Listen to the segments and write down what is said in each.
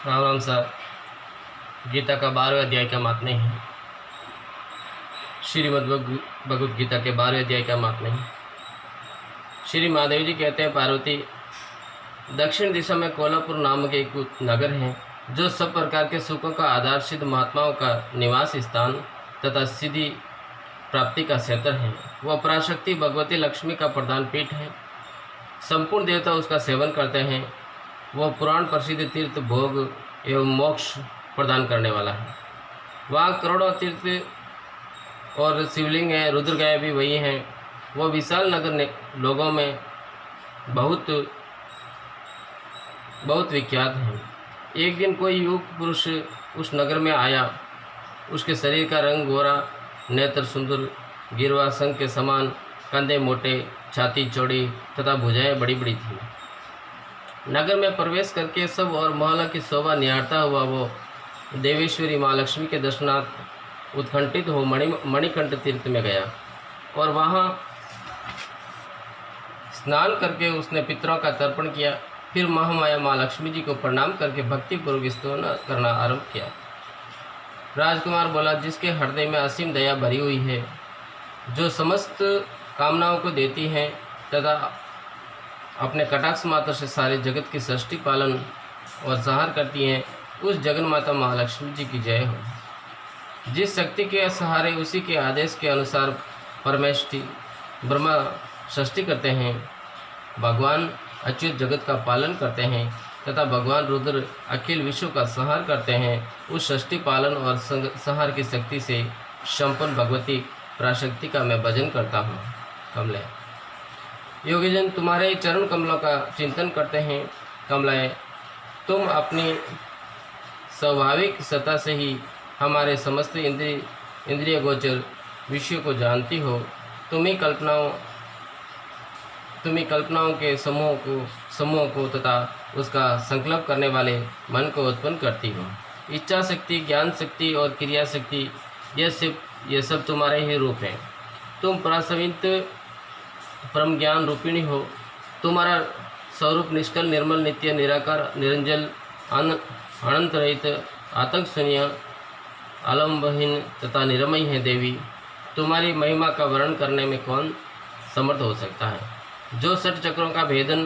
Ram Ram sir. Gita का 12वें अध्याय का महात्म्य है। श्रीमद् भगवद गीता के 12वें अध्याय का महात्म्य है। श्री महादेव जी कहते हैं, पार्वती, दक्षिण दिशा में कोल्हापुर नामक एक नगर है जो सब प्रकार के सुखों का आधार, सिद्ध महात्माओं का निवास स्थान तथा सिद्धि प्राप्ति का क्षेत्र है। वह पराशक्ति भगवती लक्ष्मी का प्रधान पीठ है। संपूर्ण देवता उसका सेवन करते हैं। वह पुराण प्रसिद्ध तीर्थ, भोग एवं मोक्ष प्रदान करने वाला है। वहाँ करोड़ों तीर्थ और शिवलिंग हैं, रुद्रगया भी वही हैं। वह विशाल नगर ने लोगों में बहुत विख्यात है। एक दिन कोई युग पुरुष उस नगर में आया। उसके शरीर का रंग गोरा, नेत्र सुंदर, गिरवा संग के समान, कंधे मोटे, छाती चौड़ी तथा भुजाएं बड़ी बड़ी थीं। नगर में प्रवेश करके सब और महल की शोभा निहारता हुआ वो देवेश्वरी माँ लक्ष्मी के दर्शनार्थ उत्कंठित हो मणिकंठ तीर्थ में गया और वहाँ स्नान करके उसने पितरों का तर्पण किया। फिर महामाया माँ लक्ष्मी जी को प्रणाम करके भक्तिपूर्वक स्तुति करना आरंभ किया। राजकुमार बोला, जिसके हृदय में असीम दया भरी हुई है, जो समस्त कामनाओं को देती हैं तथा अपने कटाक्ष मात्र से सारे जगत की सृष्टि, पालन और संहार करती हैं, उस जगन माता महालक्ष्मी जी की जय हो। जिस शक्ति के सहारे उसी के आदेश के अनुसार परमेष्टि ब्रह्मा सृष्टि करते हैं, भगवान अच्युत जगत का पालन करते हैं तथा भगवान रुद्र अखिल विश्व का संहार करते हैं, उस सृष्टि, पालन और संहार की शक्ति से संपन्न भगवती पराशक्ति का मैं भजन करता हूँ। कमले योगीजन तुम्हारे चरण कमलों का चिंतन करते हैं। कमलाएँ, तुम अपनी स्वाभाविक सत्ता से ही हमारे समस्त इंद्रिय गोचर विषयों को जानती हो। तुम ही कल्पनाओं के समूह को तथा उसका संकल्प करने वाले मन को उत्पन्न करती हो। इच्छा शक्ति, ज्ञान शक्ति और क्रिया शक्ति, ये सब तुम्हारे ही रूप हैं। तुम परासवित परम ज्ञान रूपिणी हो। तुम्हारा स्वरूप निष्कल, निर्मल, नित्य, निराकार, निरंजन, अनंत रहित, आतंक शून्य, आलम्बहीन तथा निरमय है। देवी, तुम्हारी महिमा का वर्णन करने में कौन समर्थ हो सकता है? जो 6 चक्रों का भेदन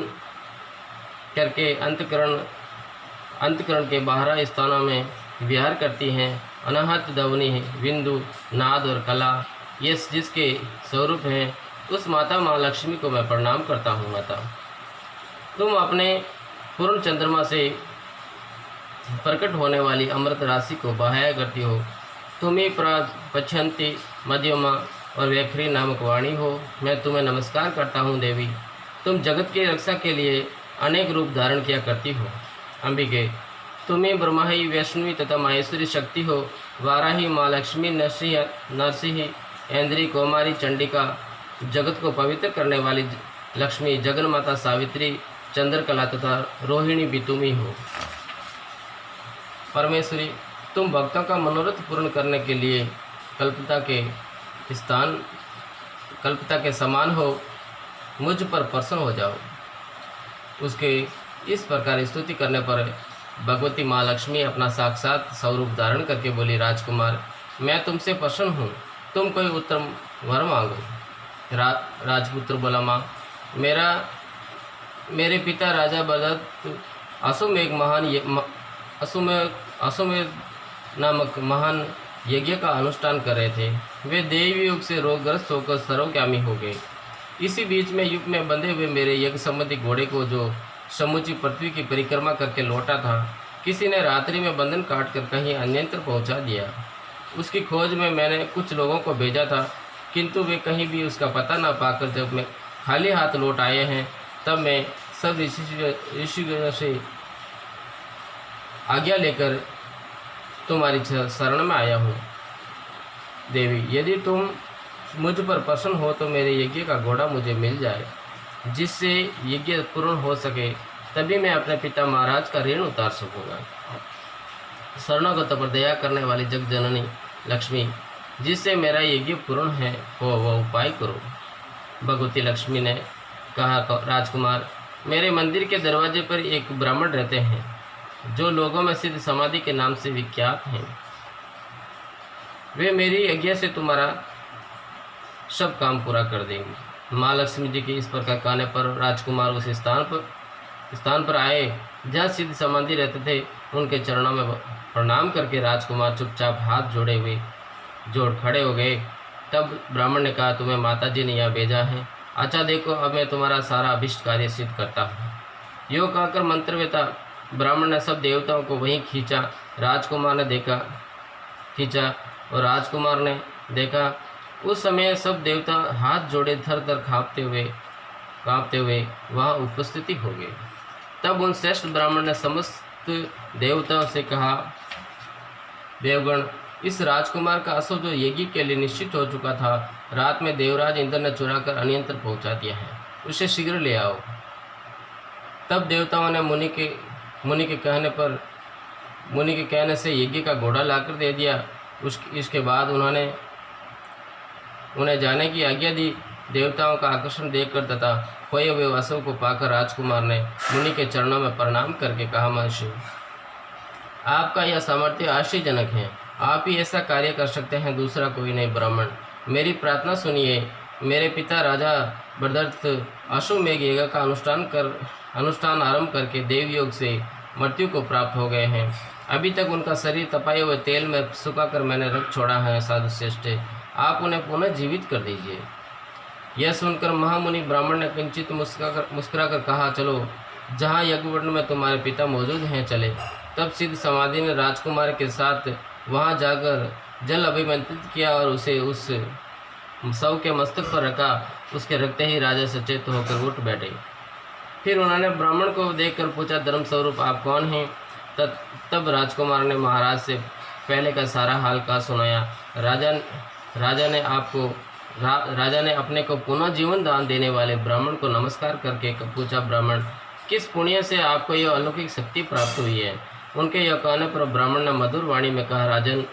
करके अंतकरण के 12 स्थानों में विहार करती हैं, अनाहत, दवनी, बिंदु, नाद और कला, ये जिसके स्वरूप हैं, उस माता महालक्ष्मी को मैं प्रणाम करता हूँ। माता, तुम अपने पूर्ण चंद्रमा से प्रकट होने वाली अमृत राशि को बहाया करती हो। तुम ही पच्छन्ति, मध्यमा और व्याखरी नामक वाणी हो। मैं तुम्हें नमस्कार करता हूँ। देवी, तुम जगत की रक्षा के लिए अनेक रूप धारण किया करती हो। अंबिके, तुम ही ब्रह्माही, वैष्णवी तथा माहेश्वरी शक्ति हो। वाराही, माँ लक्ष्मी, नरसिंह, ऐन्द्री, कौमारी, चंडिका, जगत को पवित्र करने वाली लक्ष्मी, जगन माता सावित्री, चंद्रकला तथा रोहिणी भी तुम ही हो। परमेश्वरी, तुम भक्तों का मनोरथ पूर्ण करने के लिए कल्पता के समान हो। मुझ पर प्रसन्न हो जाओ। उसके इस प्रकार स्तुति करने पर भगवती माँ लक्ष्मी अपना साक्षात स्वरूप धारण करके बोली, राजकुमार, मैं तुमसे प्रसन्न हूँ। तुम कोई उत्तम वर मांगो। राजपुत्र बोला, माँ, मेरे पिता राजा भरत अश्वमेध नामक महान यज्ञ का अनुष्ठान कर रहे थे। वे देवी युग से रोगग्रस्त होकर सर्वकामी हो गए। इसी बीच में युग में बंधे हुए मेरे यज्ञ संबंधी घोड़े को, जो समूची पृथ्वी की परिक्रमा करके लौटा था, किसी ने रात्रि में बंधन काटकर कहीं अन्यत्र पहुंचा दिया। उसकी खोज में मैंने कुछ लोगों को भेजा था, किंतु वे कहीं भी उसका पता न पाकर जब मैं खाली हाथ लौट आए हैं, तब मैं सब ऋषियों से आज्ञा लेकर तुम्हारी शरण में आया हूँ। देवी, यदि तुम मुझ पर प्रसन्न हो तो मेरे यज्ञ का घोड़ा मुझे मिल जाए, जिससे यज्ञ पूर्ण हो सके, तभी मैं अपने पिता महाराज का ऋण उतार सकूँगा। शरणागत पर दया करने वाली जग जननी लक्ष्मी, जिससे मेरा यज्ञ पूर्ण है, वह उपाय करो। भगवती लक्ष्मी ने कहा, राजकुमार, मेरे मंदिर के दरवाजे पर एक ब्राह्मण रहते हैं। जो लोगों में सिद्ध समाधि के नाम से विख्यात हैं, वे मेरी आज्ञा से तुम्हारा सब काम पूरा कर देंगे। माँ लक्ष्मी जी के इस प्रकार कहने पर राजकुमार उस स्थान पर आए जहाँ सिद्ध समाधि रहते थे। उनके चरणों में प्रणाम करके राजकुमार चुपचाप हाथ जोड़ खड़े हो गए। तब ब्राह्मण ने कहा, तुम्हें माताजी ने यहाँ भेजा है। अच्छा देखो, अब मैं तुम्हारा सारा अभिष्ट कार्य सिद्ध करता हूँ। यो कहकर मंत्रवेता ब्राह्मण ने सब देवताओं को वहीं खींचा। राजकुमार ने देखा। उस समय सब देवता हाथ जोड़े थर थर काँपते हुए वहाँ उपस्थिति हो गए। तब उन श्रेष्ठ ब्राह्मण ने समस्त देवताओं से कहा, देवगण, इस राजकुमार का असो जो यज्ञ के लिए निश्चित हो चुका था, रात में देवराज इंद्र ने चुरा कर अन्यंत्र पहुंचा दिया है। उसे शीघ्र ले आओ। तब देवताओं ने मुनि के कहने से यज्ञ का घोड़ा लाकर दे दिया। इसके बाद उन्हें जाने की आज्ञा दी। देवताओं का आकर्षण देखकर तथा खोए हुए असुर को पाकर राजकुमार ने मुनि के चरणों में प्रणाम करके कहा, महर्षि, आपका यह सामर्थ्य आश्चर्यजनक है। आप ही ऐसा कार्य कर सकते हैं, दूसरा कोई नहीं। ब्राह्मण, मेरी प्रार्थना सुनिए। मेरे पिता राजा बरदत्त अश्वमेघ यज्ञ का अनुष्ठान आरंभ करके देवयोग से मृत्यु को प्राप्त हो गए हैं। अभी तक उनका शरीर तपाए हुए तेल में सुखाकर मैंने रख छोड़ा है। साधु श्रेष्ठ, आप उन्हें पुनः जीवित कर दीजिए। यह सुनकर महामुनि ब्राह्मण ने किंचित मुस्कुराकर कहा, चलो, जहाँ यज्ञकुंड में तुम्हारे पिता मौजूद हैं चले। तब सिद्ध समाधि ने राजकुमार के साथ वहाँ जाकर जल अभिमंत्रित किया और उसे उस शव के मस्तक पर रखा। उसके रखते ही राजा सचेत होकर उठ बैठे। फिर उन्होंने ब्राह्मण को देखकर पूछा, धर्मस्वरूप, आप कौन हैं? तब राजकुमार ने महाराज से पहले का सारा हाल कहा सुनाया। राजा ने अपने को पुनः जीवन दान देने वाले ब्राह्मण को नमस्कार करके पूछा, ब्राह्मण, किस पुण्य से आपको यह अलौकिक शक्ति प्राप्त हुई है? उनके यह कहने पर ब्राह्मण ने मधुर वाणी में कहा, राजन,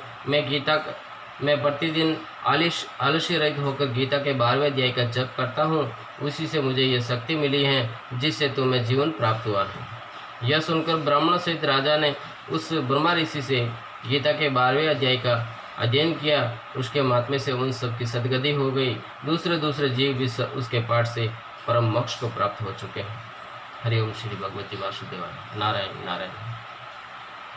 मैं प्रतिदिन आलस्य रहित होकर गीता के 12वें अध्याय का जप करता हूँ। उसी से मुझे यह शक्ति मिली है जिससे तुम्हें जीवन प्राप्त हुआ है। यह सुनकर ब्राह्मण सहित राजा ने उस ब्रह्मा ऋषि से गीता के 12वें अध्याय का अध्ययन किया। उसके महात्म्य से उन सब की सद्गति हो गई। दूसरे जीव भी उसके पाठ से परम मोक्ष को प्राप्त हो चुके हैं। हरि ओम श्री भगवती वासुदेवाय। नारायण नारायण।